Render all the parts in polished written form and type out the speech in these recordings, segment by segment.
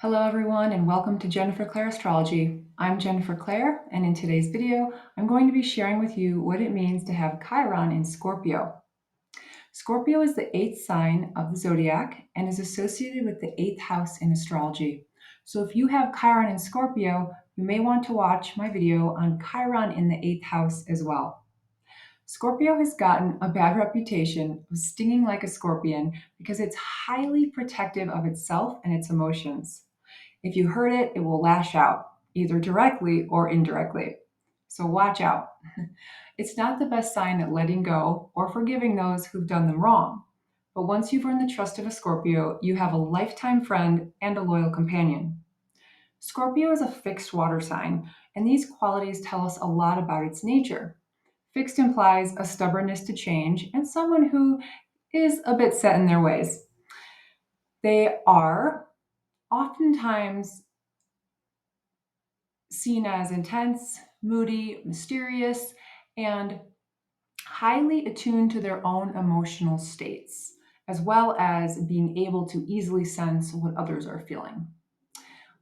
Hello everyone and welcome to Jennifer Clair Astrology. I'm Jennifer Clair and in today's video I'm going to be sharing with you what it means to have Chiron in Scorpio. Scorpio is the eighth sign of the zodiac and is associated with the eighth house in astrology. So if you have Chiron in Scorpio, you may want to watch my video on Chiron in the eighth house as well. Scorpio has gotten a bad reputation of stinging like a scorpion because it's highly protective of itself and its emotions. If you hurt it, it will lash out, either directly or indirectly. So watch out. It's not the best sign at letting go or forgiving those who've done them wrong. But once you've earned the trust of a Scorpio, you have a lifetime friend and a loyal companion. Scorpio is a fixed water sign, and these qualities tell us a lot about its nature. Fixed implies a stubbornness to change and someone who is a bit set in their ways. They are oftentimes seen as intense, moody, mysterious, and highly attuned to their own emotional states, as well as being able to easily sense what others are feeling.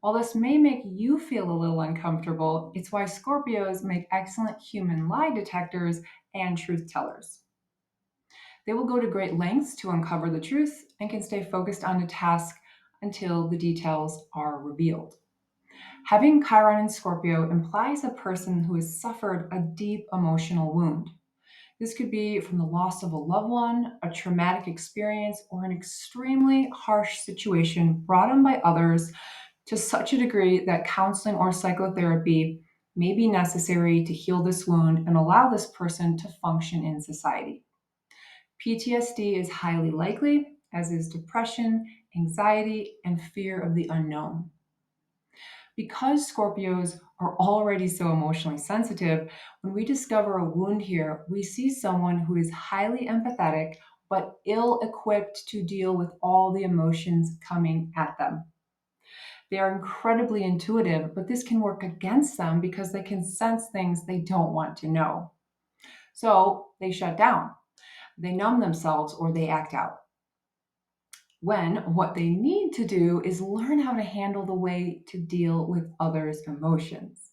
While this may make you feel a little uncomfortable, it's why Scorpios make excellent human lie detectors and truth tellers. They will go to great lengths to uncover the truth and can stay focused on a task until the details are revealed. Having Chiron in Scorpio implies a person who has suffered a deep emotional wound. This could be from the loss of a loved one, a traumatic experience, or an extremely harsh situation brought on by others to such a degree that counseling or psychotherapy may be necessary to heal this wound and allow this person to function in society. PTSD is highly likely, as is depression, anxiety, and fear of the unknown. Because Scorpios are already so emotionally sensitive, when we discover a wound here, we see someone who is highly empathetic but ill equipped to deal with all the emotions coming at them. They are incredibly intuitive, but this can work against them because they can sense things they don't want to know. So they shut down, they numb themselves, or they act out. When what they need to do is learn how to handle the way to deal with others' emotions.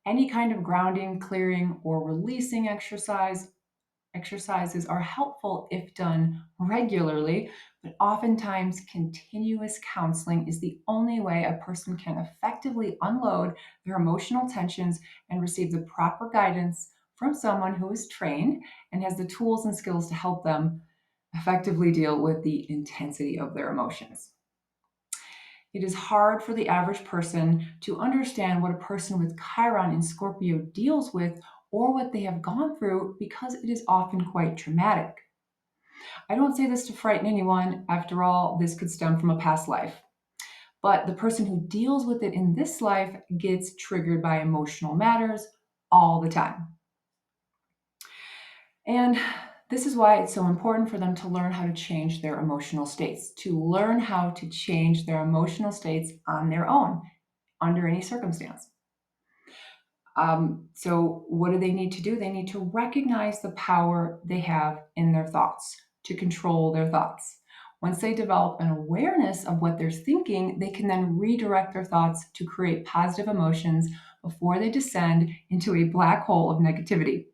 Any kind of grounding, clearing, or releasing exercises are helpful if done regularly, but oftentimes continuous counseling is the only way a person can effectively unload their emotional tensions and receive the proper guidance from someone who is trained and has the tools and skills to help them effectively deal with the intensity of their emotions. It is hard for the average person to understand what a person with Chiron in Scorpio deals with or what they have gone through because it is often quite traumatic. I don't say this to frighten anyone. After all, this could stem from a past life. But the person who deals with it in this life gets triggered by emotional matters all the time. And this is why it's so important for them to learn how to change their emotional states, to learn how to change their emotional states on their own under any circumstance. So, what do they need to do? They need to recognize the power they have in their thoughts, to control their thoughts. Once they develop an awareness of what they're thinking, they can then redirect their thoughts to create positive emotions before they descend into a black hole of negativity.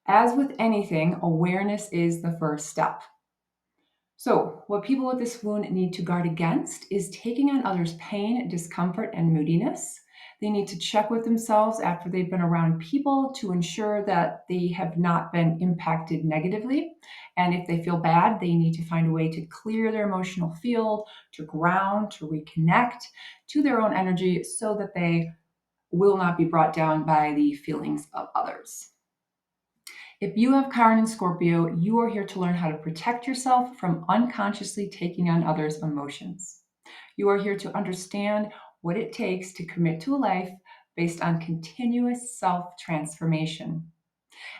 As with anything, awareness is the first step. So, what people with this wound need to guard against is taking on others' pain, discomfort, and moodiness. They need to check with themselves after they've been around people to ensure that they have not been impacted negatively. And if they feel bad, they need to find a way to clear their emotional field, to ground, to reconnect to their own energy so that they will not be brought down by the feelings of others. If you have Chiron in Scorpio, you are here to learn how to protect yourself from unconsciously taking on others' emotions. You are here to understand what it takes to commit to a life based on continuous self transformation.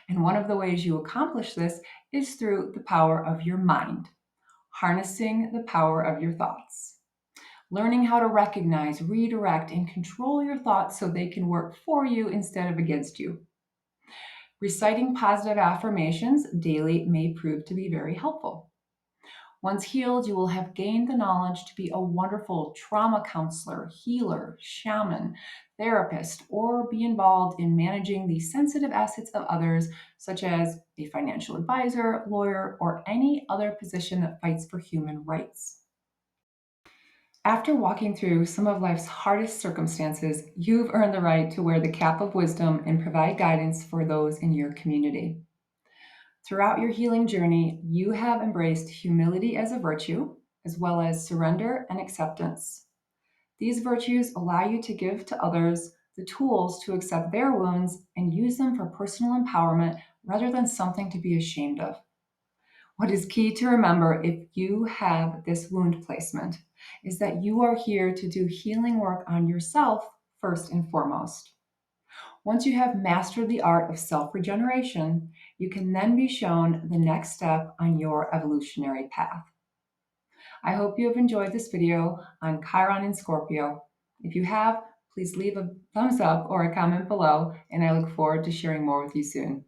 And one of the ways you accomplish this is through the power of your mind, harnessing the power of your thoughts. Learning how to recognize, redirect, and control your thoughts so they can work for you instead of against you. Reciting positive affirmations daily may prove to be very helpful. Once healed, you will have gained the knowledge to be a wonderful trauma counselor, healer, shaman, therapist, or be involved in managing the sensitive assets of others, such as a financial advisor, lawyer, or any other position that fights for human rights. After walking through some of life's hardest circumstances, you've earned the right to wear the cap of wisdom and provide guidance for those in your community. Throughout your healing journey, you have embraced humility as a virtue, as well as surrender and acceptance. These virtues allow you to give to others the tools to accept their wounds and use them for personal empowerment rather than something to be ashamed of. What is key to remember if you have this wound placement is that you are here to do healing work on yourself first and foremost. Once you have mastered the art of self regeneration, you can then be shown the next step on your evolutionary path. I hope you have enjoyed this video on Chiron and Scorpio. If you have, please leave a thumbs up or a comment below, and I look forward to sharing more with you soon.